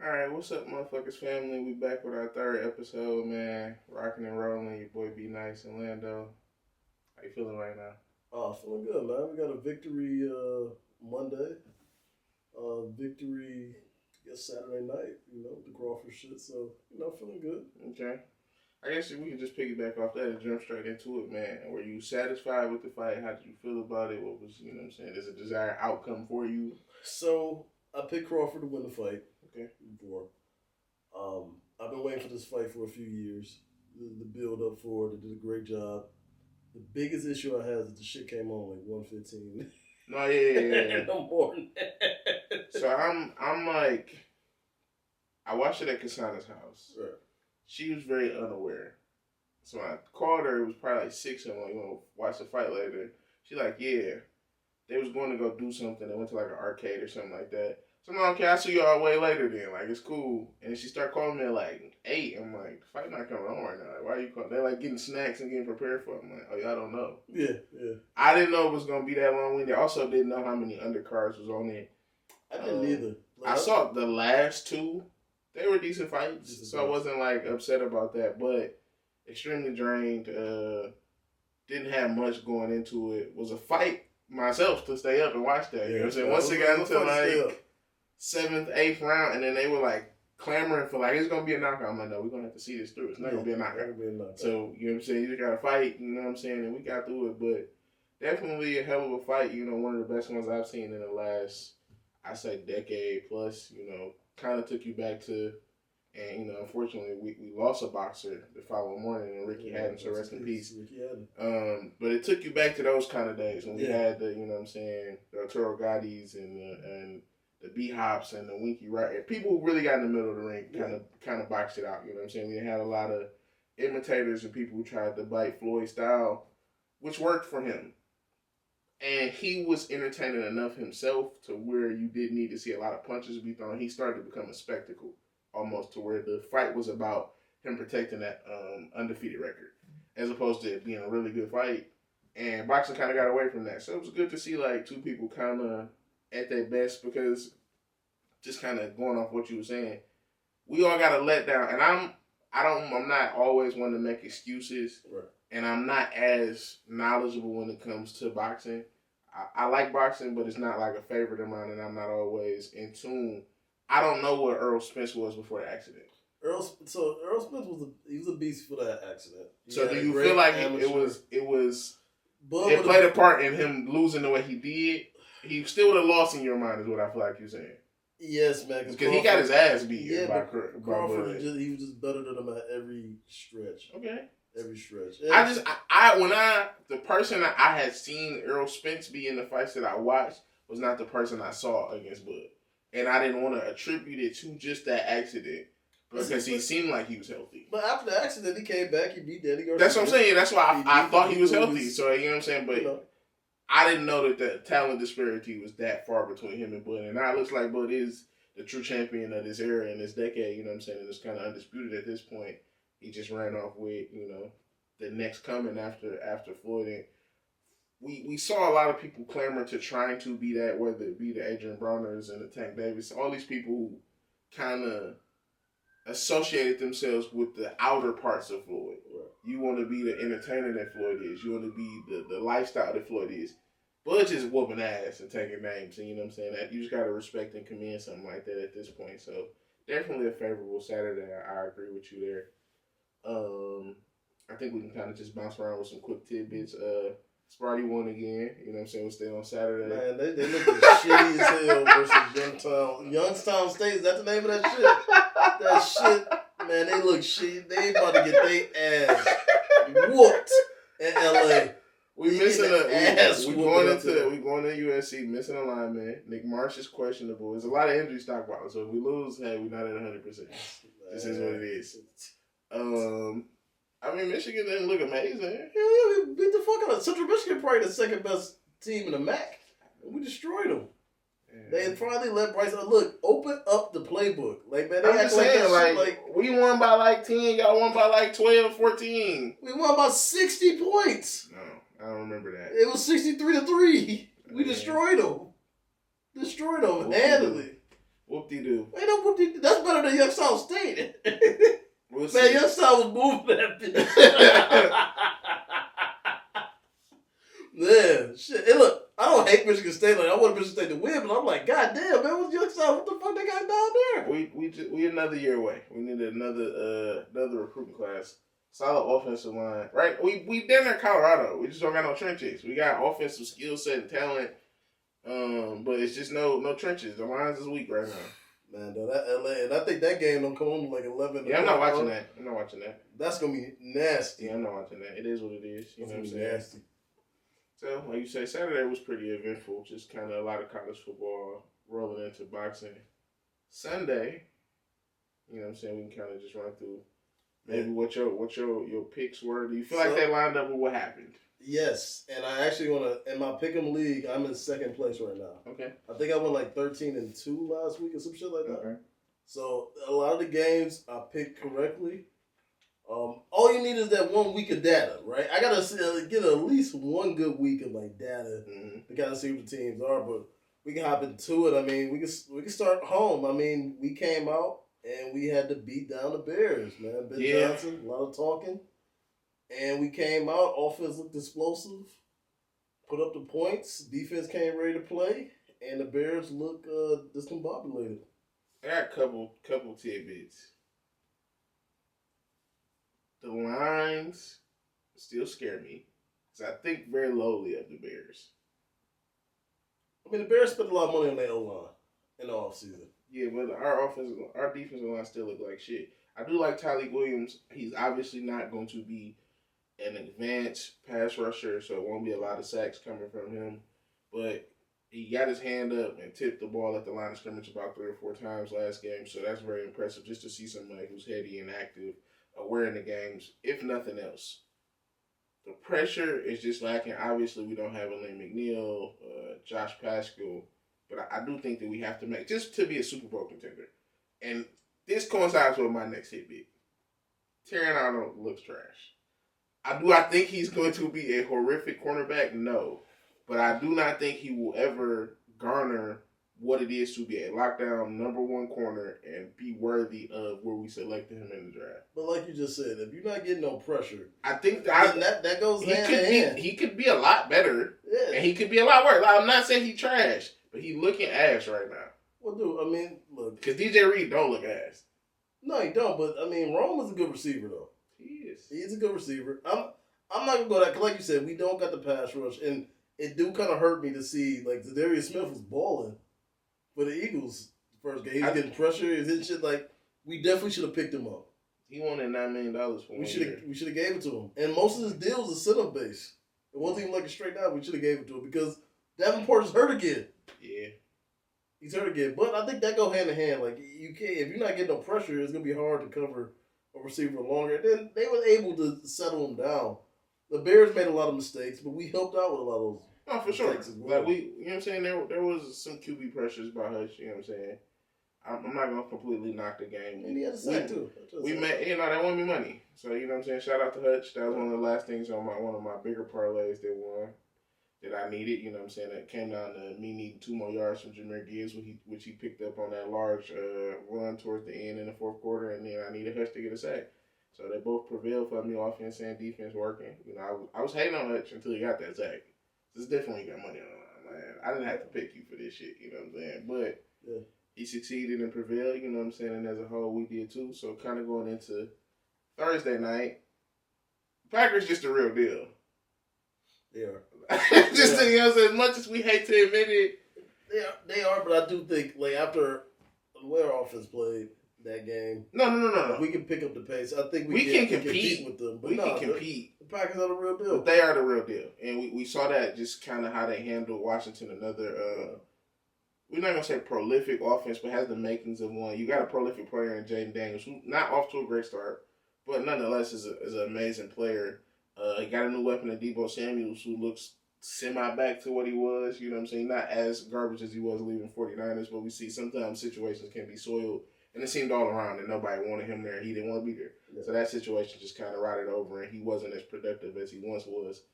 Alright, what's up, motherfuckers family? We back with our third episode, man. Rocking and rolling. Your boy Be Nice in Lando. How you feeling right now? Oh, feeling good, man. We got a victory Monday. Victory, I guess, Saturday night, the Crawford shit. So, feeling good. Okay. I guess we can just piggyback off that and jump straight into it, man. Were you satisfied with the fight? How did you feel about it? What was, there's a desired outcome for you? So, I picked Crawford to win the fight. Okay. Before. I've been waiting for this fight for a few years. The build up for it. They did a great job. The biggest issue I had is that the shit came on like 1:15. No, yeah. In the morning. So I'm like, I watched it at Kasana's house. Right. She was very unaware. So when I called her, it was probably like 6 and I'm like, you want to watch the fight later? She's like, yeah. They was going to go do something. They went to like an arcade or something like that. So I'm like, okay, I'll see y'all way later then. Like, it's cool. And then she started calling me at like 8. I'm like, the fight not coming on right now. Like, why are you calling? They're like getting snacks and getting prepared for it. I'm like, oh, y'all don't know. Yeah. I didn't know it was going to be that long-winded. I also didn't know how many undercards was on it. I didn't either. Like, I saw the last two. They were decent fights. So I wasn't like upset about that. But extremely drained. Didn't have much going into it. Was a fight myself to stay up and watch that. You know what I'm saying? Once it got into like 7th, 8th round, and then they were like clamoring for like, it's going to be a knockout. I'm like, no, we're going to have to see this through. It's not going to be a knockout. So, you know what I'm saying? You just got to fight, you know what I'm saying? And we got through it, but definitely a hell of a fight. One of the best ones I've seen in the last, I say, decade plus. Kind of took you back to, and, unfortunately, we lost a boxer the following morning, and Ricky Haddon, so rest in peace. Ricky Haddon. But it took you back to those kind of days when we had the, the Arturo Gattis and the B-Hops and the Winky Wright. People who really got in the middle of the ring kind of boxed it out, you know what I'm saying? We had a lot of imitators and people who tried to bite Floyd's style, which worked for him. And he was entertaining enough himself to where you didn't need to see a lot of punches be thrown. He started to become a spectacle, almost to where the fight was about him protecting that undefeated record, as opposed to it being a really good fight. And boxing kind of got away from that. So it was good to see like two people kind of at their best, because just kind of going off what you were saying, we all got to let down. And I'm not always one to make excuses. Right. And I'm not as knowledgeable when it comes to boxing. I like boxing, but it's not like a favorite of mine, and I'm not always in tune. I don't know what Earl Spence was before the accident. Earl Spence was a beast for that accident. So do you feel like it played a part in him losing the way he did? He still would have lost in your mind, is what I feel like you're saying. Yes, man. Because he got his ass beat. Yeah, but Crawford, he was just better than him at every stretch. Okay. Every stretch. The person I had seen Earl Spence be in the fights that I watched was not the person I saw against Bud. And I didn't want to attribute it to just that accident, because he seemed like he was healthy. But after the accident, he came back, he beat Danny Garcia. That's what I'm saying. That's why I thought he was healthy. So, you know what I'm saying? But I didn't know that the talent disparity was that far between him and Bud. And now it looks like Bud is the true champion of this era and this decade, you know what I'm saying? And it's kind of undisputed at this point. He just ran off with, the next coming after Floyd. And we saw a lot of people clamor to trying to be that, whether it be the Adrian Browners and the Tank Davis, all these people who kind of associated themselves with the outer parts of Floyd. Right. You want to be the entertainer that Floyd is. You want to be the lifestyle that Floyd is. Bud just whooping ass and taking names, and you know what I'm saying? That you just got to respect and commend something like that at this point. So definitely a favorable Saturday. I agree with you there. I think we can kind of just bounce around with some quick tidbits. Sparty won again. You know what I'm saying? We'll stay on Saturday. Man, they look shitty as hell versus Youngstown State. Is that the name of that shit? That shit, man, they look shitty. They about to get their ass whooped in LA. We going to USC, missing a lineman. Nick Marsh is questionable. There's a lot of injury stock about it. So if we lose, hey, we're not at 100%. This is what it is. Michigan didn't look amazing. Yeah, we beat the fuck out of Central Michigan, probably the second best team in the MAC. We destroyed them. Yeah. They finally let Bryce open up the playbook. Like, man, they I'm act saying, like we won by like 10, y'all won by like 12, 14. We won by 60 points. No, I don't remember that. It was 63-3. We destroyed them. Handily. Whoop-de-doo. Ain't no whoop-de-doo. That's better than Youngstown State. We'll Man, Youngstown was moving that bitch. Man, shit. And look, I don't hate Michigan State. Like, I want Michigan State to win, but I'm like, God damn, man, what's Youngstown? What the fuck they got down there? We another year away. We need another recruiting class. Solid offensive line, right? We down there in Colorado. We just don't got no trenches. We got offensive skill set and talent, but it's just no trenches. The lines is weak right now. Man, though, that LA, and I think that game don't come on like 11. Yeah, I'm not watching that. That's gonna be nasty. Yeah, I'm not watching that. It is what it is. You know what I'm saying? Nasty. So, like you say, Saturday was pretty eventful. Just kind of a lot of college football rolling into boxing. Sunday, you know what I'm saying? We can kind of just run through maybe what your picks were. Do you feel like they lined up with what happened? Yes, and I actually want to. In my pick'em league, I'm in second place right now. Okay. I think I went like 13-2 last week or some shit like that. Okay. So a lot of the games I picked correctly. All you need is that 1 week of data, right? I gotta get at least one good week of like data to kind of see what the teams are. But we can hop into it. I mean, we can start home. I mean, we came out and we had to beat down the Bears, man. Ben Johnson, a lot of talking. And we came out, offense looked explosive, put up the points, defense came ready to play, and the Bears look discombobulated. I got a couple tidbits. The lines still scare me, because I think very lowly of the Bears. I mean, the Bears spent a lot of money on their O-line in the offseason. Yeah, but our defensive line still look like shit. I do like Tyleik Williams. He's obviously not going to be an advanced pass rusher, so it won't be a lot of sacks coming from him. But he got his hand up and tipped the ball at the line of scrimmage about 3 or 4 times last game, so that's very impressive just to see somebody who's heady and active, aware in the games, if nothing else. The pressure is just lacking. Obviously, we don't have Elaine McNeil, Josh Paschal, but I do think that we have to make, just to be a Super Bowl contender. And this coincides with my next tidbit. Terrion Arnold looks trash. Do I think he's going to be a horrific cornerback? No. But I do not think he will ever garner what it is to be a lockdown number 1 corner and be worthy of where we selected him in the draft. But like you just said, if you're not getting no pressure, I think that goes hand in hand. He could be a lot better, yeah. And he could be a lot worse. Like, I'm not saying he's trash, but he's looking ass right now. Well, dude, I mean, look. Because DJ Reed don't look ass. No, he don't, but, I mean, Rome is a good receiver, though. He's a good receiver. I'm not going to go that, because like you said, we don't got the pass rush, and it do kind of hurt me to see, like, Darius Smith was balling for the Eagles first game. He was getting pressure. He was hitting shit like, we definitely should have picked him up. He wanted $9 million for 1 year. We should have gave it to him. And most of his deals are sit-up based. It wasn't even like a straight out. We should have gave it to him because Davenport is hurt again. Yeah. He's hurt again. But I think that go hand in hand. Like, you can't, if you're not getting no pressure, it's going to be hard to cover a receiver longer. And then they were able to settle him down. The Bears made a lot of mistakes, but we helped out with a lot of those. Oh, for sure. Well. Like you know what I'm saying? There was some QB pressures by Hutch, you know what I'm saying? I'm not going to completely knock the game. And he had a sack, too. We made, that won me money. So, you know what I'm saying? Shout out to Hutch. That was one of the last things on one of my bigger parlays that won, that I needed. You know what I'm saying? That came down to me needing 2 more yards from Jahmyr Gibbs, which he picked up on that large run towards the end in the 4th quarter, and then I needed Hutch to get a sack. So they both prevailed for me, offense and defense working. You know, I was hating on Hutch until he got that sack. It's different when you got money on the line, man. I didn't have to pick you for this shit, you know what I'm saying? But he succeeded and prevailed, you know what I'm saying? And as a whole, we did too. So kind of going into Thursday night, Packers just a real deal. They are. You know what I'm saying? As much as we hate to admit it. They are, but I do think, like, after the way our offense played that game. No. We can pick up the pace. I think we can compete with them. But we can compete. The Packers are the real deal. But they are the real deal. And we saw that just kind of how they handled Washington. Another, we're not going to say prolific offense, but has the makings of one. You got a prolific player in Jaden Daniels, who not off to a great start, but nonetheless is an amazing player. He got a new weapon in Deebo Samuels, who looks semi-back to what he was. You know what I'm saying? Not as garbage as he was leaving 49ers, but we see sometimes situations can be soiled. And it seemed all around that nobody wanted him there. He didn't want to be there. Yeah. So that situation just kind of rotted over, and he wasn't as productive as he once was.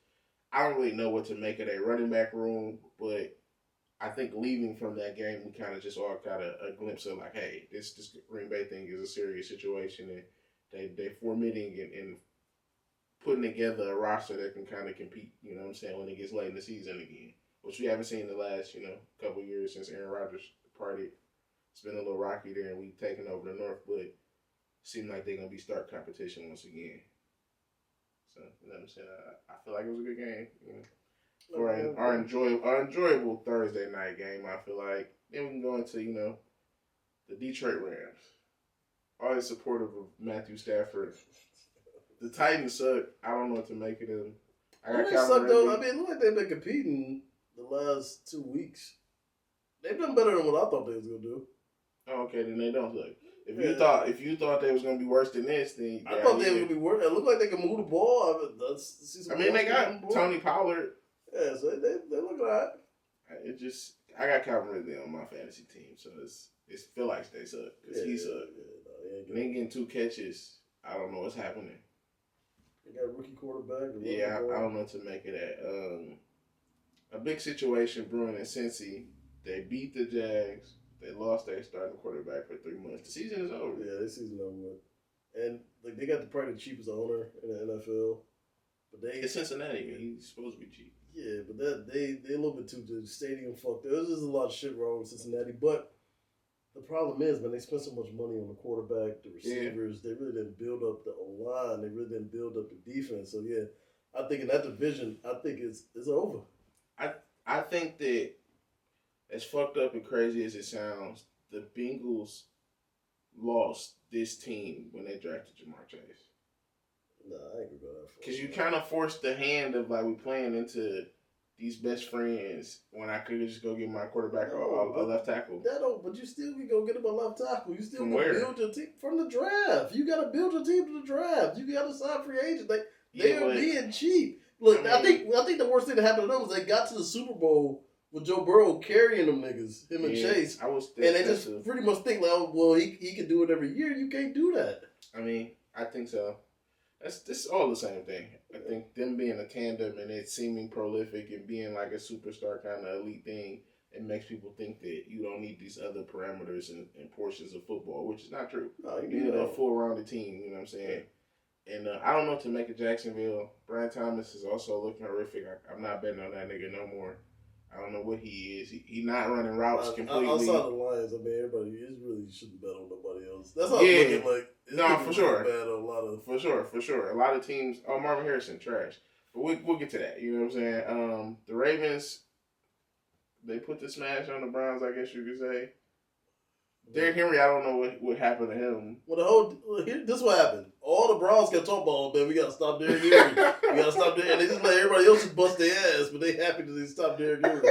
I don't really know what to make of that running back room, but I think leaving from that game, we kind of just all got a glimpse of like, hey, this Green Bay thing is a serious situation, and they're formatting and putting together a roster that can kind of compete. You know what I'm saying, when it gets late in the season again, which we haven't seen the last couple of years since Aaron Rodgers departed. It's been a little rocky there, and we've taken over the North, but it seemed like they're gonna be stark competition once again. So you know what I'm saying, I feel like it was a good game. For our enjoyable Thursday night game, I feel like. Then we can go into, the Detroit Rams. Always supportive of Matthew Stafford. The Titans suck. I don't know what to make of them. They suck, though. I mean, it looks like they've been competing the last 2 weeks. They've done better than what I thought they was going to do. Oh, okay, then they don't look. If you thought they was going to be worse than this, then... I thought they were going to be worse. It looked like they could move the ball. They got Tony Pollard. Yeah, so they look all right. I got Calvin Ridley on my fantasy team, so it feel like they suck because he suck. And then getting 2 catches, I don't know what's happening. They got a rookie quarterback. Yeah, I don't know what to make of that. A big situation brewing in Cincy. They beat the Jags. They lost their starting quarterback for 3 months. The season is over. Yeah, the season over. And they got probably the cheapest owner in the NFL. But it's Cincinnati. He's supposed to be cheap. Yeah, but they a little bit too the stadium fucked. There's just a lot of shit wrong with Cincinnati. But the problem is, man, they spent so much money on the quarterback, the receivers. Yeah. They really didn't build up the O-line. They really didn't build up the defense. So yeah, I think in that division, I think it's over. I think that as fucked up and crazy as it sounds, the Bengals lost this team when they drafted Jamar Chase. Nah, I ain't gonna go that far. Because you kind of forced the hand of, like, we playing into these best friends when I could just go get my quarterback a left tackle. But you still can go get him a left tackle. You still can build your team from the draft. You got to build your team to the draft. You got to sign free agents. They are being cheap. Look, I think the worst thing that happened to them was they got to the Super Bowl with Joe Burrow carrying them niggas, him and Chase. And they just pretty much think, he can do it every year. You can't do that. I mean, I think so. This is all the same thing. I think them being a tandem and it seeming prolific and being like a superstar kind of elite thing, it makes people think that you don't need these other parameters and portions of football, which is not true. No, you need a full-rounded team, you know what I'm saying? And I don't know what to make of Jacksonville. Brian Thomas is also looking horrific. I'm not betting on that nigga no more. I don't know what he is. He not running routes completely. Outside the Lions, I mean, everybody really shouldn't bet on nobody else. That's how it's looking like. No, for sure. Bad on a lot of... For sure. A lot of teams. Oh, Marvin Harrison, trash. But we'll get to that. You know what I'm saying? The Ravens, they put the smash on the Browns, I guess you could say. Derrick Henry, I don't know what happened to him. Well, this is what happened. All the Browns kept talking about, man, we got to stop Derrick Henry. We got to stop Derrick. And they just let everybody else just bust their ass, but they happy that they stopped Derrick Henry.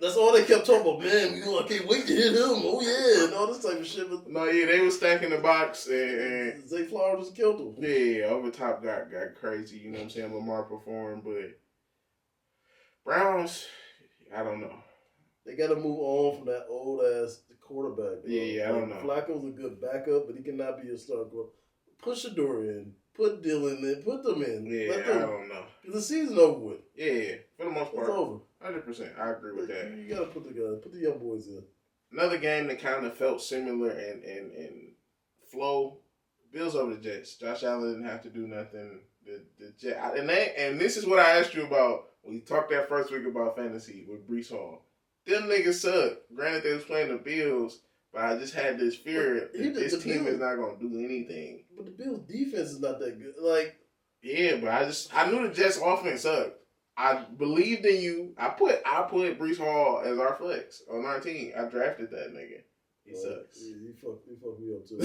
That's all they kept talking about, man. I can't wait to hit him. Oh, yeah, and all this type of shit. But no, yeah, they were stacking the box. And Zay Flowers just killed him. Yeah, over top got crazy. You know what I'm saying? Lamar performed, but Browns, I don't know. They got to move on from that old-ass quarterback. Bro. Yeah, I don't know. Flacco's a good backup, but he cannot be a star. Put Shador in. Put Dylan in. Put them in. Yeah, I don't know. The season over with. Yeah, for the most part. It's over. 100%. I agree with that. You got to put the young boys in. Another game that kind of felt similar and flow. Bills over the Jets. Josh Allen didn't have to do nothing. The Jets, and this is what I asked you about when you talked that first week about fantasy with Breece Hall. Them niggas suck. Granted, they was playing the Bills, but I just had this fear that this team is not going to do anything. But the Bills' defense is not that good. Yeah, but I knew the Jets' offense sucked. I believed in you. I put Breece Hall as our flex on our team. I drafted that nigga. He sucks. He fucked me up too.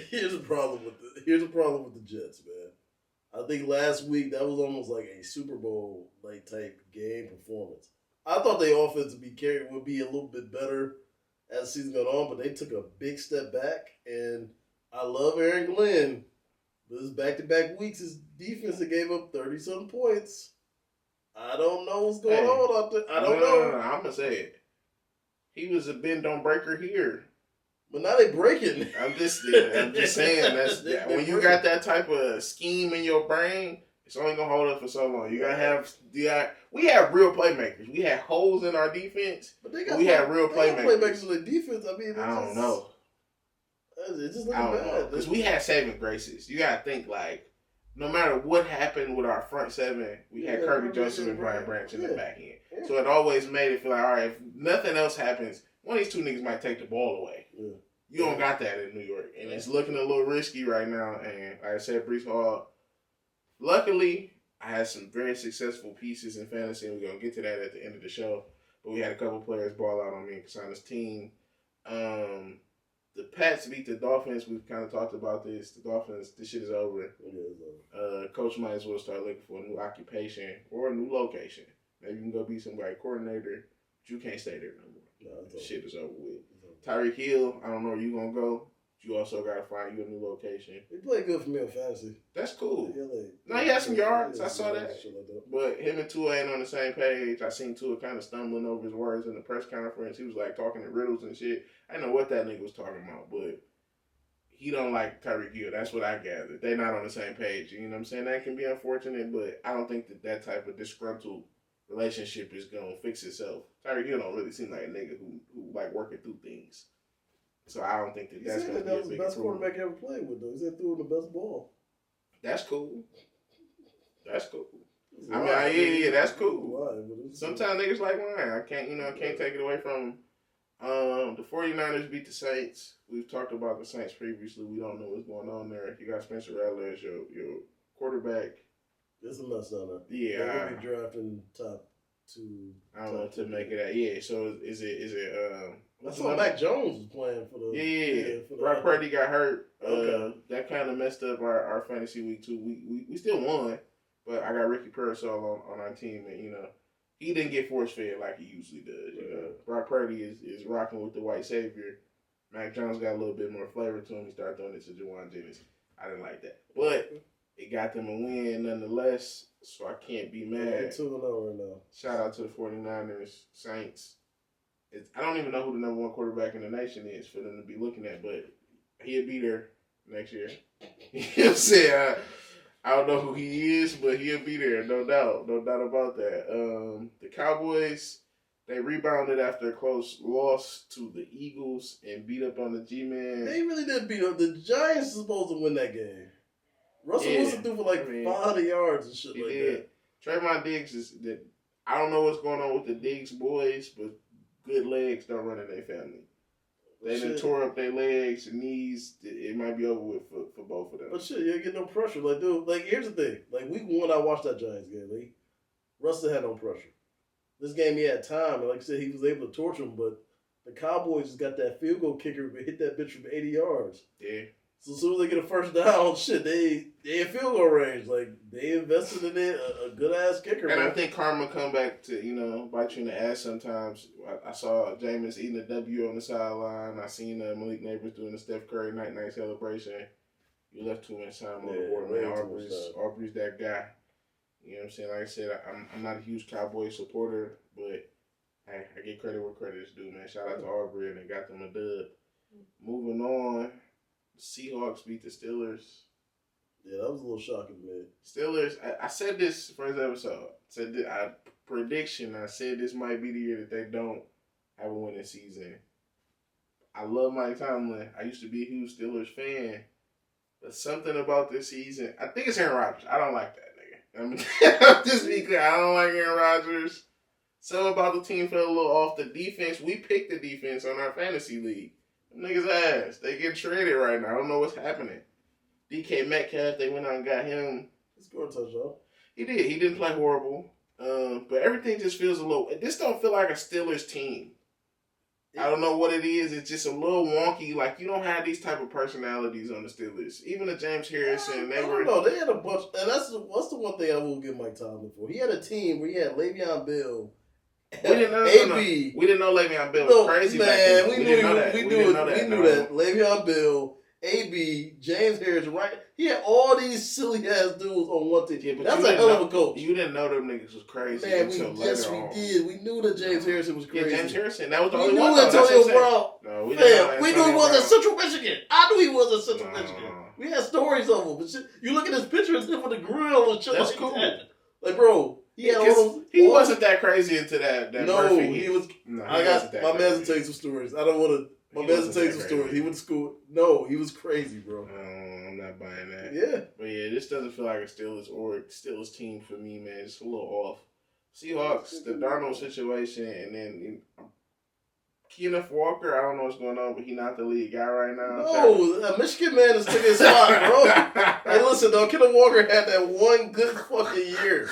Here's the problem with the Jets, man. I think last week that was almost like a Super Bowl type game performance. I thought their offense would be a little bit better as the season got on, but they took a big step back. And I love Aaron Glenn, but this back-to-back weeks, his defense gave up 30-something points. I don't know what's going on out there. I don't know. No, I'm gonna say it. He was a bend-don't-breaker here. But now they breaking. I'm just saying when you got that type of scheme in your brain, It's only gonna hold up for so long. You gotta have we have real playmakers. We had holes in our defense, but we had real playmakers. In the defense. I mean, I don't know. It's just looking bad. Because we had saving graces. You gotta think like, no matter what happened with our front seven, we had Kirby Joseph and Brian Branch in the back end. Yeah. So it always made it feel like, all right, if nothing else happens, one of these two niggas might take the ball away. Yeah. You don't got that in New York. And it's looking a little risky right now. And like I said, Breece Hall, luckily, I had some very successful pieces in fantasy, and we're going to get to that at the end of the show. But we had a couple players ball out on me and Kasana's team. The Pats beat the Dolphins. We've kind of talked about this. The Dolphins, this shit is over. Coach might as well start looking for a new occupation or a new location. Maybe you can go be somebody coordinator, but you can't stay there no more. No, shit is over with. Tyreek Hill, I don't know where you going to go. You also got to find you a new location. He played good for me in fantasy. That's cool. No, he had some yards. I saw that. But him and Tua ain't on the same page. I seen Tua kind of stumbling over his words in the press conference. He was like talking in riddles and shit. I didn't know what that nigga was talking about, but he don't like Tyreek Hill. That's what I gathered. They not on the same page. You know what I'm saying? That can be unfortunate, but I don't think that type of disgruntled relationship is going to fix itself. Tyreek Hill don't really seem like a nigga who like working through things. So I don't think that's going to be a big that was the best quarterback ever played with, though. He said threw the best ball. That's cool. That's cool. I mean, yeah, that's cool. Sometimes niggas like lying. I can't take it away from them. The 49ers beat the Saints. We've talked about the Saints previously. We don't know what's going on there. You got Spencer Rattler as your quarterback. There's a mess down there. Yeah. They're going to be drafting top 2. I don't know to make it that. Yeah, so is it I saw Mac Jones was playing for the... Yeah. Brock Purdy got hurt. Okay. That kind of messed up our fantasy week, too. We still won, but I got Ricky Parasol on our team, and, he didn't get force-fed like he usually does. Brock Purdy is rocking with the white savior. Mac Jones got a little bit more flavor to him. He started throwing it to Jawan Jennings. I didn't like that. But it got them a win nonetheless, so I can't be mad. They're 2-0 right now. Shout out to the 49ers, Saints. I don't even know who the number one quarterback in the nation is for them to be looking at, but he'll be there next year. He'll say, I don't know who he is, but he'll be there, no doubt. No doubt about that. The Cowboys, they rebounded after a close loss to the Eagles and beat up on the G-Man. They really did beat up. The Giants are supposed to win that game. Russell Wilson threw for 500 yards and shit like that. Trayvon Diggs I don't know what's going on with the Diggs boys, but good legs don't run in their family. They done tore up their legs and knees. It might be over with for both of them. But shit, you ain't get no pressure. Like, dude, here's the thing. Like, week 1, I watched that Giants game. Russell had no pressure. This game, he had time. And like I said, he was able to torch him. But the Cowboys just got that field goal kicker to hit that bitch from 80 yards. Yeah. So as soon as they get a first down, shit, they in field goal range. Like, they invested in it, a good-ass kicker. And I think karma come back to, bite you in the ass sometimes. I saw Jameis eating a W on the sideline. I seen Malik Neighbors doing the Steph Curry night-night celebration. You left too much time on the board, man. Aubrey's that guy. You know what I'm saying? Like I said, I'm not a huge Cowboy supporter, but hey, I get credit where credit is due, man. Shout out to Aubrey, and they got them a dub. Moving on. The Seahawks beat the Steelers. Yeah, that was a little shocking, man. Steelers, I said this first episode. I said this might be the year that they don't have a winning season. I love Mike Tomlin. I used to be a huge Steelers fan. But something about this season, I think it's Aaron Rodgers. I don't like that nigga. I mean, just be clear, I don't like Aaron Rodgers. Something about the team fell a little off. The defense, we picked the defense on our fantasy league. Niggas ass. They get traded right now. I don't know what's happening. DK Metcalf, they went out and got him. He scored a touchdown. He did. He didn't play horrible. But everything just feels a little... This don't feel like a Steelers team. I don't know what it is. It's just a little wonky. Like, you don't have these type of personalities on the Steelers. Even the James Harrison, they had a bunch... And that's the one thing I will give Mike Tomlin for. He had a team where he had Le'Veon Bell... We didn't know Le'Veon Bell was crazy back then. We knew that. Le'Veon Bell, AB, James Harrison, right? He had all these silly ass dudes on one team. Yeah, that's a hell of a coach. You didn't know them niggas was crazy. Man, until yes, we did. We knew that James Harrison was crazy. Yeah, James Harrison. That was the we only knew one. Antonio Brown. No, we didn't know. We knew he was at Central Michigan. I knew he was at Central Michigan. We had stories of him. But shit, you look at his pictures with the grill and shit. That's like cool. That. Like, bro, he had all those. He wasn't that crazy into that. No, Murphy. he was. No, I got my man to tell you some stories. I don't want to. My man to tell you some stories. He went to school. No, he was crazy, bro. I'm not buying that. Yeah. But yeah, this doesn't feel like a Steelers team for me, man. It's a little off. Seahawks, the Darnold situation, and then Kenneth Walker, I don't know what's going on, but he's not the lead guy right now. No, Michigan man is taking his spot, bro. Hey, listen, though, Kenneth Walker had that one good fucking year.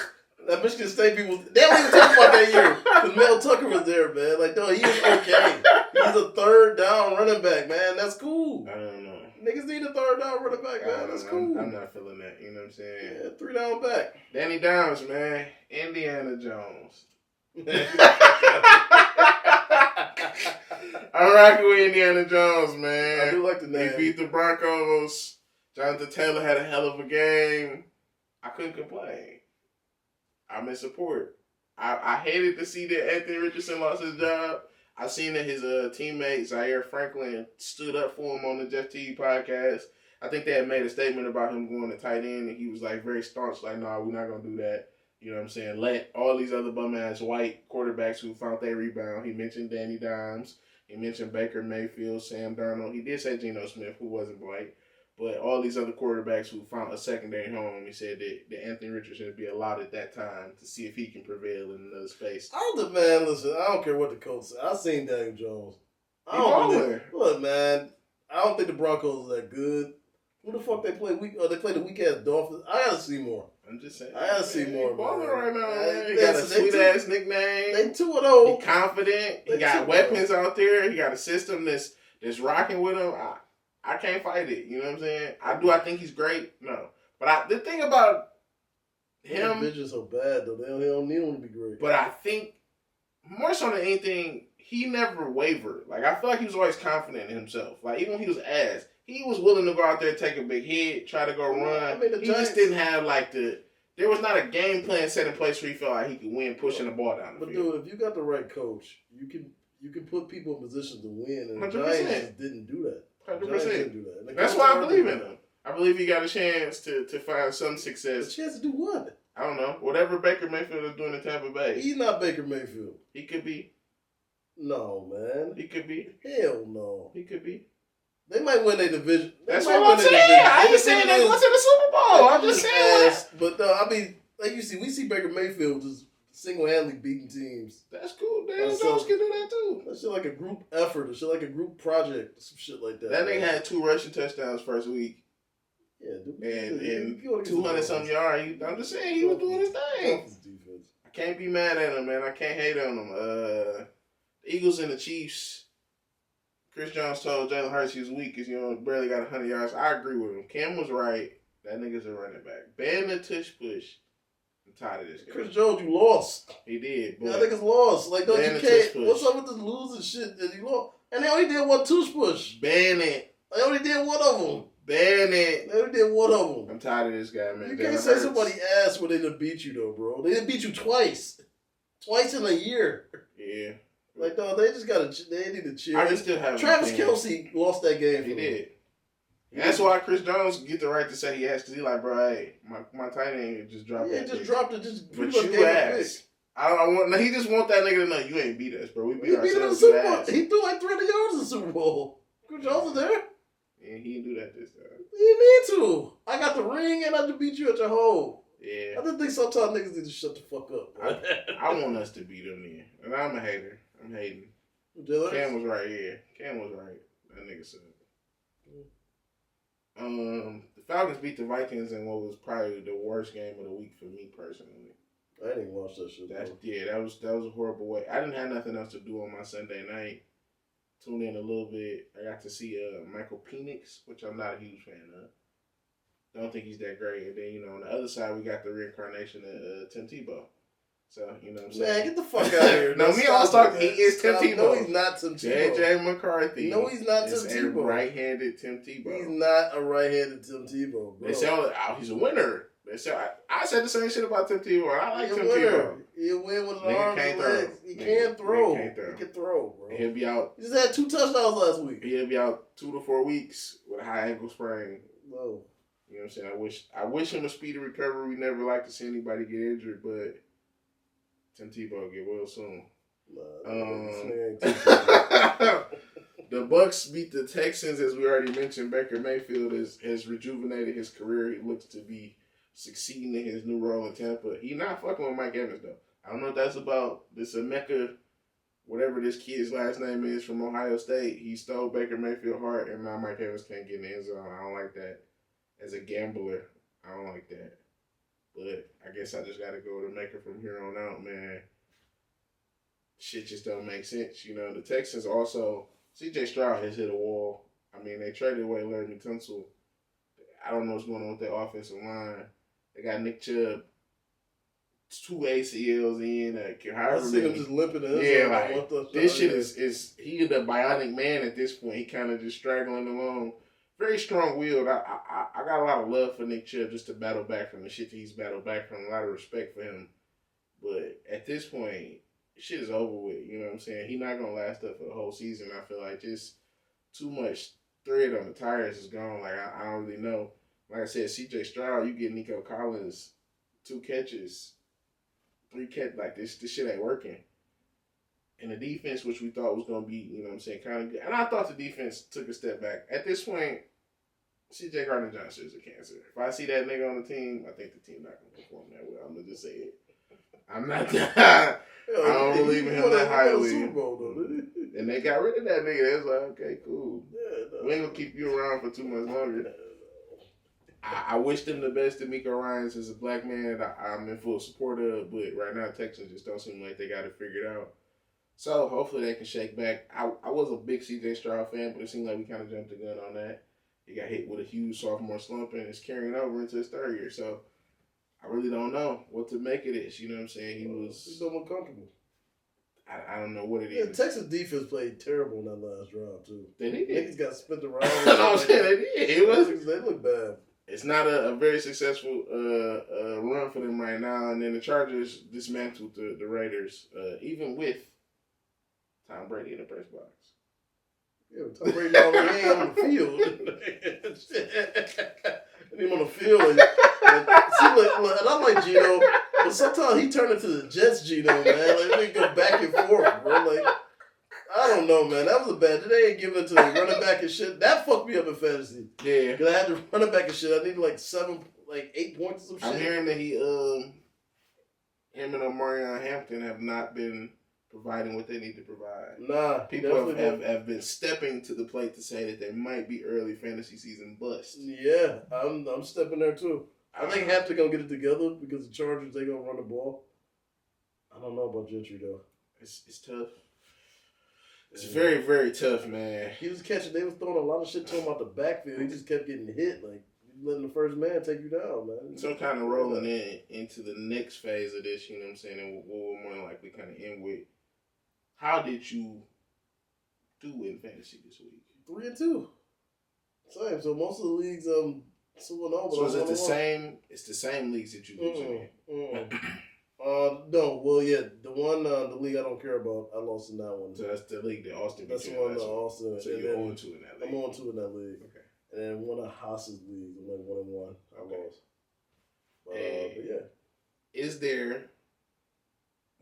That Michigan State people, they don't even talk about that year. Because Mel Tucker was there, man. Like, no, he was okay. He's a third down running back, man. That's cool. I don't know. Niggas need a third down running back, man. That's cool. I'm not feeling that. You know what I'm saying? Yeah, 3 down back. Danny Downs, man. Indiana Jones. I'm rocking with Indiana Jones, man. I do like the name. They beat the Broncos. Jonathan Taylor had a hell of a game. I couldn't complain. I'm in support. I hated to see that Anthony Richardson lost his job. I seen that his teammate, Zaire Franklin, stood up for him on the Jeff T podcast. I think they had made a statement about him going to tight end, and he was like very staunch, like, "No, we're not going to do that." You know what I'm saying? Let all these other bum-ass white quarterbacks who found their rebound. He mentioned Danny Dimes. He mentioned Baker Mayfield, Sam Darnold. He did say Geno Smith, who wasn't white. But all these other quarterbacks who found a secondary home, he said that Anthony Richardson would be allowed at that time to see if he can prevail in another space. Man, listen, I don't care what the coach said. I seen Daniel Jones. Look, man, I don't think the Broncos are that good. Who the fuck they play? They play the weak-ass Dolphins. I gotta see more. I'm just saying. I gotta see more, man. Right now, man. He got a sweet-ass nickname. They 2-0. He confident. He got weapons out there. He got a system that's rocking with him. I can't fight it. You know what I'm saying? I think he's great. No. But the thing about him... The bitch is so bad, though. They don't need him to be great. But I think, more so than anything, he never wavered. Like, I feel like he was always confident in himself. Like, even when he was ass, he was willing to go out there, take a big hit, try to go run. He just didn't have, like, there was not a game plan set in place where he felt like he could win pushing the ball down the field. But, dude, if you got the right coach, you can put people in positions to win, and the 100%. Giants just didn't do that. 100%. That's why I believe in him. I believe he got a chance to find some success. A chance to do what? I don't know. Whatever Baker Mayfield is doing in Tampa Bay. He's not Baker Mayfield. He could be. No, man. He could be. Hell no. He could be. They might win their division. That's what I'm saying. I ain't saying they go to the Super Bowl. I'm just saying. But I mean, like we see Baker Mayfield just single-handedly beating teams. That's cool. Daniel Jones can do that too. That shit like a group effort. That shit like a group project. Some shit like that. That nigga had 2 rushing touchdowns first week. Yeah, dude. And 200-something yards. I'm just saying he was doing his thing. I can't be mad at him, man. I can't hate on him. The Eagles and the Chiefs. Chris Jones told Jalen Hurts he was weak because, barely got 100 yards. I agree with him. Cam was right. That nigga's a running back. Ban the tush push. I'm tired of this guy. Chris Jones, you lost. He did. But I think it's lost. Like, don't you can't. What's up with this losing shit that you lost? And they only did one tush push. Ban it. They only did one of them. Ban it. They only did one of them. I'm tired of this guy, man. You can't say somebody asked when they done beat you, though, bro. They done beat you twice. Twice in a year. Yeah. Like, no, they just they need to chill. I can still have Travis Kelce lost that game. He did. And that's why Chris Jones get the right to say he asked, because he like, bro, hey, my tight end just dropped it. Yeah, just dropped it. Just but you asked. He just want that nigga to know you ain't beat us, bro. We beat ourselves. Him in the Super Bowl. He threw like 300 yards in the Super Bowl. Chris Jones was there. Yeah, he didn't do that this time. He didn't need to. I got the ring and I just beat you at your hole. Yeah. I just think sometimes niggas need to shut the fuck up. I want us to beat them then. And I'm a hater. I'm hating. Cam was right here. Cam was right. That nigga said. The Falcons beat the Vikings in what was probably the worst game of the week for me personally. I didn't even watch that shit. That was a horrible way. I didn't have nothing else to do on my Sunday night. Tuned in a little bit. I got to see Michael Penix, which I'm not a huge fan of. Don't think he's that great. And then on the other side we got the reincarnation of Tim Tebow. So, you know what I'm Man, saying? get the fuck out of here. No, me all talk. He is Tim Tebow. No, he's not Tim Tebow. JJ McCarthy. No, he's not Tim Tebow. Tebow. A right-handed Tim Tebow. He's not a right-handed Tim Tebow, bro. They say he's a winner. They say I said the same shit about Tim Tebow. I like Tim Tebow. He'll win with his arms and legs. He can throw. He can throw, bro. He'll be out. He just had 2 touchdowns last week. He'll be out 2 to 4 weeks with a high ankle sprain. Whoa. You know what I'm saying? I wish him a speedy recovery. We never like to see anybody get injured, but Tim Tebow will get well soon. The Bucks beat the Texans, as we already mentioned. Baker Mayfield has rejuvenated his career. He looks to be succeeding in his new role in Tampa. He's not fucking with Mike Evans, though. I don't know what that's about. This Emeka, whatever this kid's last name is from Ohio State, he stole Baker Mayfield's heart, and now Mike Evans can't get in the end zone. I don't like that. As a gambler, I don't like that. But I guess I just got to go to Maker from here on out, man. Shit just don't make sense. You know, the Texans also, C.J. Stroud has hit a wall. I mean, they traded away Larry Tunsil. I don't know what's going on with their offensive line. They got Nick Chubb, 2 ACLs in. I see him just limping in. Yeah, like, this shit is he the bionic man at this point. He kind of just straggling along. Very strong-willed. I got a lot of love for Nick Chubb just to battle back from the shit that he's battled back from. A lot of respect for him. But at this point, shit is over with. You know what I'm saying? He's not going to last up for the whole season. I feel like just too much thread on the tires is gone. Like, I don't really know. Like I said, C.J. Stroud, you get Nico Collins, 2 catches, 3 catches. Like, this shit ain't working. And the defense, which we thought was going to be, you know what I'm saying, kind of good. And I thought the defense took a step back. At this point, C.J. Gardner-Johnson is a cancer. If I see that nigga on the team, I think the team not going to perform that well. I'm going to just say it. I'm not that. I don't believe in him that highly. And they got rid of that nigga. It's like, okay, cool. We ain't going to keep you around for too much longer. I wish them the best. D'Amico Ryans is a black man I'm in full support of, but right now Texans just don't seem like they got it figured out. So hopefully they can shake back. I was a big C.J. Stroud fan, but it seemed like we kind of jumped the gun on that. He got hit with a huge sophomore slump and is carrying over into his 3rd year. So I really don't know what to make of this. You know what I'm saying? He's so uncomfortable. I don't know what it is. The Texas defense played terrible in that last drive too. They did. Niggas got spent around. I'm saying they did. They look bad. It's not a very successful run for them right now. And then the Chargers dismantled the Raiders, even with Tom Brady in the press box. Yeah, Tom Brady already ain't on the field. And him on the field. And I like Gino, but sometimes he turned into the Jets Gino, man. Like, they go back and forth, bro. Like, I don't know, man. That was a bad. They ain't giving it to the running back and shit. That fucked me up in fantasy. Yeah. Because I had to running back and shit. I needed like 8 points or some shit. I'm hearing that him and Omarion Hampton have not been providing what they need to provide. Nah. People have been stepping to the plate to say that they might be early fantasy season bust. Yeah, I'm stepping there too. I think Hampton gonna get it together because the Chargers, they gonna run the ball. I don't know about Gentry though. It's tough. It's very, very tough, man. He was catching. They was throwing a lot of shit to him out the backfield. He just kept getting hit. Like, letting the first man take you down, man. So kind of rolling into the next phase of this, you know what I'm saying, and what we're more likely kind of end with. How did you do in fantasy this week? 3-2. Same. So most of the leagues, 2-0. So is it the same? It's the same leagues that you lose in. No. Well, yeah, the league I don't care about, I lost in that one. So that's the league that Austin. That's the one that Austin. So you're 0-2 in that league. I'm 0-2 in that league. Okay. And then one of Haas's leagues, I'm like 1-1. I lost. But yeah. Is there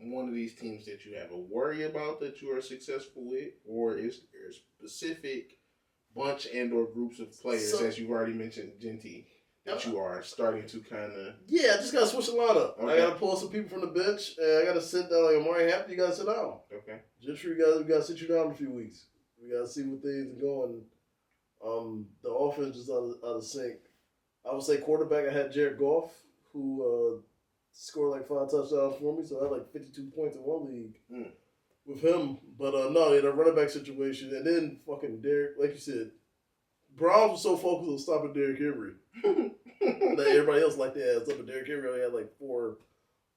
one of these teams that you have a worry about that you are successful with, or is there a specific bunch and or groups of players, as you've already mentioned, Genty, that you are starting to kind of... Yeah, I just got to switch the lineup. Okay. I got to pull some people from the bench, and I got to sit down. Like Amari Hampton, you got to sit down. Okay. Gentry, we got to sit you down in a few weeks. We got to see what things are going. The offense is out of sync. I would say quarterback, I had Jared Goff, who scored like 5 touchdowns for me, so I had like 52 points in one league with him. But no, in a running back situation, and then fucking Derrick, like you said, Browns was so focused on stopping Derrick Henry that everybody else liked their ass up, but Derrick Henry only had like four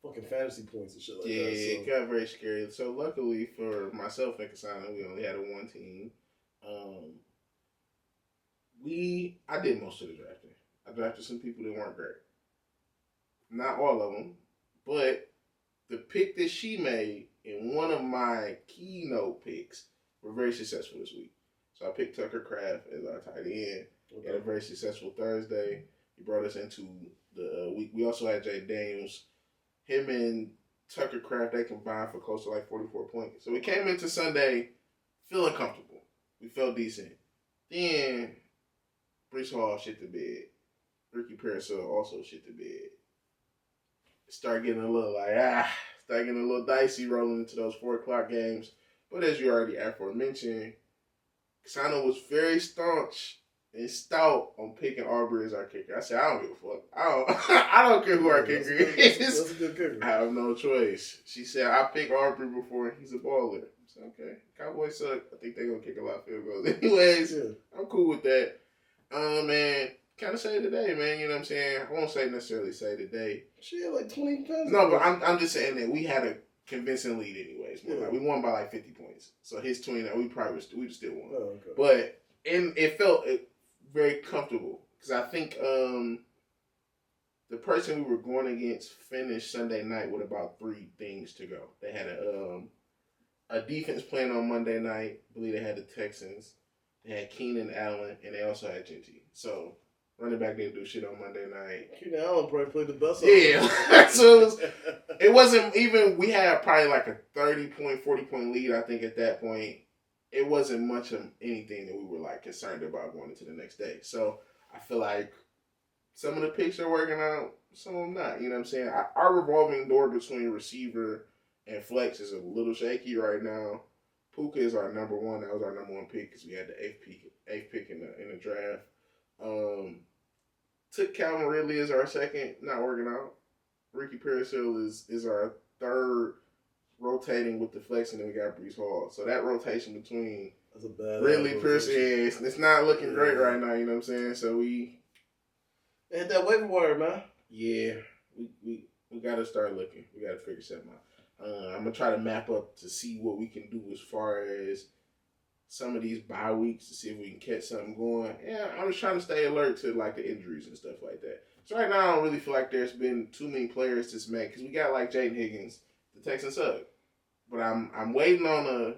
fucking fantasy points and shit like that. So. It got very scary. So luckily for myself and Kasana, we only had a one team. I did most of the drafting. I drafted some people that weren't great. Not all of them, but the pick that she made and one of my keynote picks were very successful this week. So I picked Tucker Kraft as our tight end. Okay. Had a very successful Thursday. He brought us into the week. We also had Jay Daniels. Him and Tucker Kraft, they combined for close to like 44 points. So we came into Sunday feeling comfortable. We felt decent. Then Brees Hall shit the bed. Ricky Parasol also shit the bed. Start getting a little start getting a little dicey rolling into those 4 o'clock games. But as you already aforementioned, Kasano was very staunch and stout on picking Aubrey as our kicker. I said, I don't give a fuck. I don't care who our kicker is. That's a good kicker. I have no choice. She said, I picked Aubrey before and he's a baller. I said, okay. Cowboys suck. I think they're going to kick a lot of field goals. Anyways, I'm cool with that. Man, kind of say today, man. You know what I'm saying? I won't say today. She had like 20 pounds. No, but I'm just saying that we had a convincing lead anyways. Yeah. Like, we won by like 50 points. So his 29, we still won. Oh, okay. But it felt very comfortable because I think the person we were going against finished Sunday night with about 3 things to go. They had a defense playing on Monday night. I believe they had the Texans. They had Keenan Allen, and they also had Genty. So running back didn't do shit on Monday night. Keenan Allen probably played the best. Yeah. So it wasn't even, we had probably like a 30-point, 40-point lead, I think, at that point. It wasn't much of anything that we were like concerned about going into the next day. So I feel like some of the picks are working out, some of them not. You know what I'm saying? Our revolving door between receiver and flex is a little shaky right now. Puka is our number one. That was our number one pick because we had the eighth pick in the draft. Took Calvin Ridley as our second, not working out. Ricky Parasol is our third, rotating with the flex, and then we got Brees Hall. So that rotation between Ridley, Parasol, it's not looking great right now. You know what I'm saying? So we hit that waiver wire, man. Yeah, we got to start looking. We got to figure something out. I'm going to try to map up to see what we can do as far as some of these bye weeks to see if we can catch something going. Yeah, I'm just trying to stay alert to like the injuries and stuff like that. So right now I don't really feel like there's been too many players to make because we got like Jaden Higgins, the Texans suck. But I'm waiting on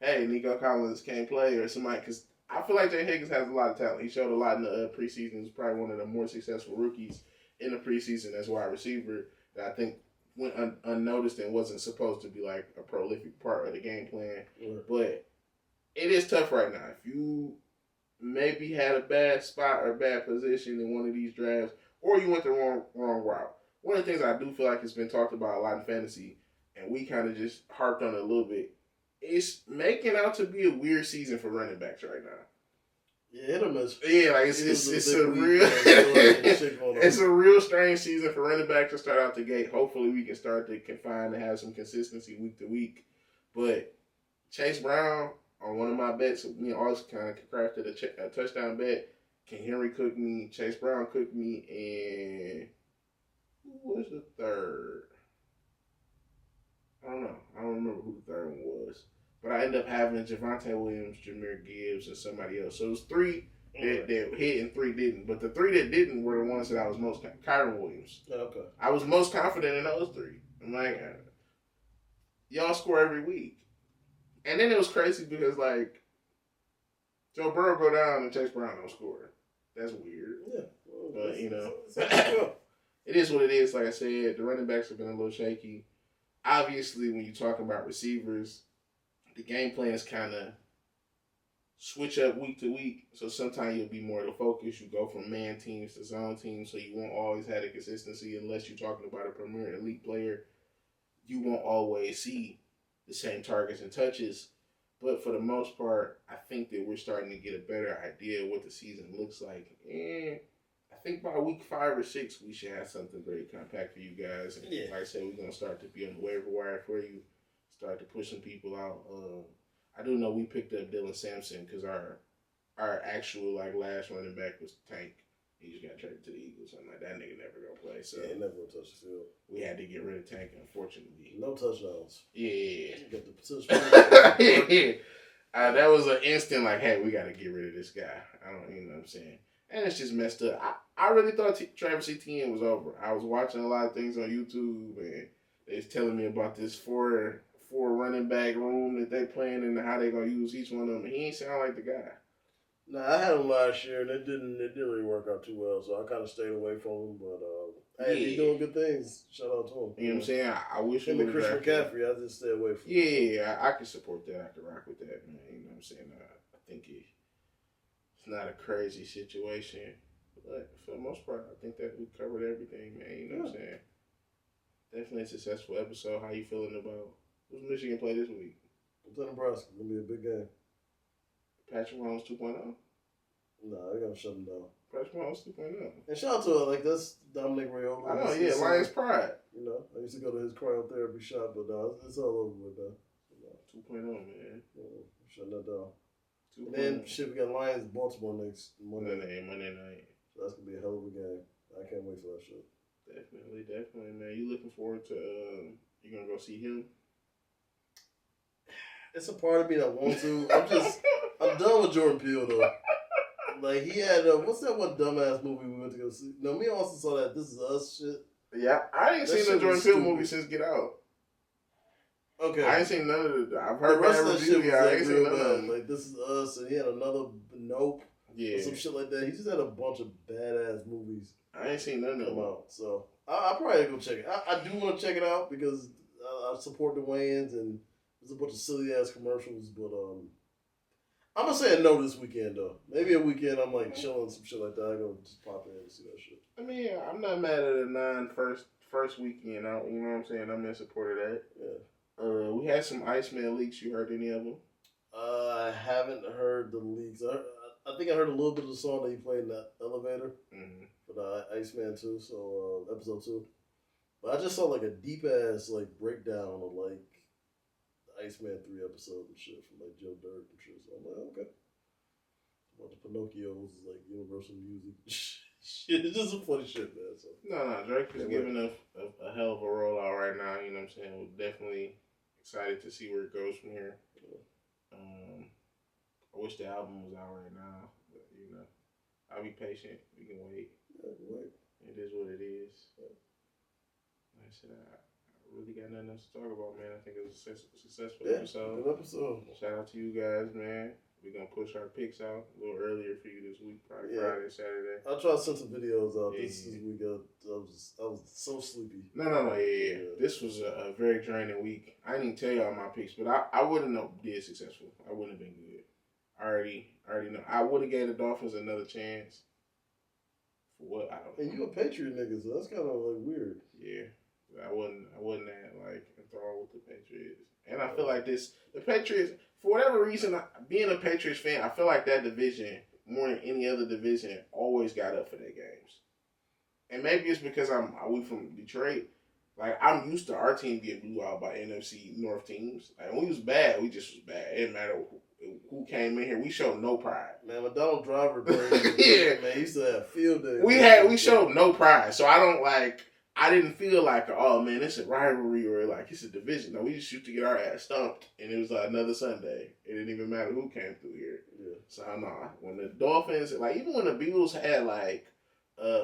Nico Collins can't play or somebody because I feel like Jaden Higgins has a lot of talent. He showed a lot in the preseason. He's probably one of the more successful rookies in the preseason as wide receiver that I think went unnoticed and wasn't supposed to be like a prolific part of the game plan. Right. But it is tough right now. If you maybe had a bad spot or bad position in one of these drafts, or you went the wrong route. One of the things I do feel like has been talked about a lot in fantasy, and we kind of just harped on it a little bit, it's making out to be a weird season for running backs right now. Yeah, hit or miss. Yeah, like it's a real it's a real strange season for running backs to start out the gate. Hopefully we can start to confine and have some consistency week to week. But Chase Brown on one of my bets, me and Austin kind of crafted a touchdown bet. King Henry cooked me, Chase Brown cooked me, and who was the third? I don't know. I don't remember who the third one was. But I ended up having Javonte Williams, Jahmyr Gibbs, and somebody else. So it was 3 that hit and 3 didn't. But the 3 that didn't were the ones that I was most Kyron Williams. Okay. I was most confident in those 3. I'm like, y'all score every week. And then it was crazy because, like, Joe Burrow go down and Chase Brown don't score. That's weird. Yeah. Well, but, you know, it is what it is. Like I said, the running backs have been a little shaky. Obviously, when you're talking about receivers, the game plans kind of switch up week to week. So sometimes you'll be more the focus. You go from man teams to zone teams, so you won't always have the consistency unless you're talking about a premier elite player. You won't always see the same targets and touches. But for the most part, I think that we're starting to get a better idea of what the season looks like. And I think by week 5 or 6, we should have something very compact for you guys. And like I said, we're going to start to be on the waiver wire for you. Start to push some people out. I do know we picked up Dylan Sampson because our actual like last running back was Tank. He just got traded to the Eagles. I'm like, that nigga never gonna play. So yeah, he never gonna touch the field. we had to get rid of Tank, unfortunately. No touchdowns. Yeah. Got the potential. Yeah. That was an instant like, hey, we got to get rid of this guy. I don't, you know what I'm saying? And it's just messed up. I really thought Travis Etienne was over. I was watching a lot of things on YouTube, and they was telling me about this four running back room that they playing and how they gonna use each one of them. He ain't sound like the guy. Nah, I had him last year, and it didn't really work out too well, so I kind of stayed away from him. But hey, he's doing good things. Shout out to him. You know what I'm saying? I wish him and Chris McCaffrey. I just stay away from. Yeah, I can support that. I can rock with that, man. You know what I'm saying? I think it's not a crazy situation, but for the most part, I think that we covered everything, man. You know what I'm saying? Definitely a successful episode. How you feeling about who's Michigan play this week? It's Nebraska. It's gonna be a big game. Patrick Mahomes 2.0? Nah, they're gonna shut him down. Patrick Mahomes 2.0. And shout out to that's Dominic Raiola. I know, yeah, Lions pride. You know, I used to go to his cryotherapy shop, but it's all over with now. 2.0, man. Shutting that down. 2.0. And then shit, we got Lions Baltimore next Monday night. So that's gonna be a hell of a game. I can't wait for that shit. Definitely, man. You looking forward to? You gonna go see him? It's a part of me that wants to. I'm done with Jordan Peele though. Like he had what's that one dumbass movie we went to go see? No, me and Austin saw that This Is Us shit. Yeah, I ain't seen the Jordan Peele movie since Get Out. Okay, I ain't seen none of it. I've heard the rest of bad that shit reviews. was I ain't seen none of bad. them. Like This Is Us, and he had another Nope. Yeah, or some shit like that. He just had a bunch of badass movies. I ain't seen none of them out, so I probably go check it. I do want to check it out because I support the Wayans and there's a bunch of silly ass commercials, but I'm gonna say a no this weekend though. Maybe a weekend I'm like chilling some shit like that. I go just pop in and see that shit. I mean, I'm not mad at a first weekend out. You know what I'm saying? I'm in support of that. Yeah. We had some Iceman leaks. You heard any of them? I haven't heard the leaks. I think I heard a little bit of the song that he played in that elevator for the Iceman 2, so episode 2. But I just saw like a deep ass like breakdown of like the Iceman 3 episode and shit from like Joe Dirt and shit. So I'm like, okay. A bunch of Pinocchios is like Universal Music. Shit, it's just some funny shit, man. So. No, Drake is giving a hell of a rollout right now. You know what I'm saying? We're definitely excited to see where it goes from here. I wish the album was out right now, but you know, I'll be patient. We can wait. Yeah, wait. It is what it is. Like I said, I really got nothing else to talk about, man. I think it was a successful episode. Good episode. Shout out to you guys, man. We're going to push our picks out a little earlier for you this week, probably Friday, Saturday. I'll try to send some videos out. This week, I was so sleepy. No, yeah. This was a very draining week. I didn't even tell y'all my picks, but I wouldn't have been successful. I wouldn't have been good. I already know. I would have gave the Dolphins another chance. For what? I don't know. And you a Patriot nigga, so that's kind of like weird. Yeah. I wasn't that like enthralled with the Patriots. And I feel like the Patriots, for whatever reason, being a Patriots fan, I feel like that division, more than any other division, always got up for their games. And maybe it's because we from Detroit. Like, I'm used to our team getting blew out by NFC North teams. Like, when we was bad, we just was bad. It didn't matter who came in here. We showed no pride. Man, when Donald Driver played, man, he used to have field day. We showed no pride. So I didn't feel like, oh man, it's a rivalry or like it's a division. No, we just shoot to get our ass stumped, and it was like another Sunday. It didn't even matter who came through here. Yeah. So when the Dolphins, like even when the Beatles had like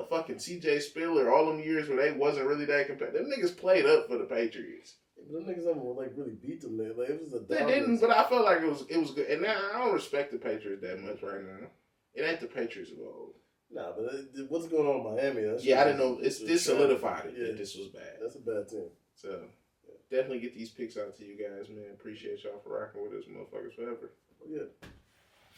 fucking C.J. Spiller, all them years where they wasn't really that competitive, them niggas played up for the Patriots. Yeah, but them niggas never like really beat them. Like it was a they didn't, but I felt like it was good. And now I don't respect the Patriots that much right now. It ain't the Patriots of old. Nah, but what's going on in Miami? I didn't know. This solidified it that this was bad. That's a bad team. So, definitely get these picks out to you guys, man. Appreciate y'all for rocking with us, motherfuckers, forever. Yeah.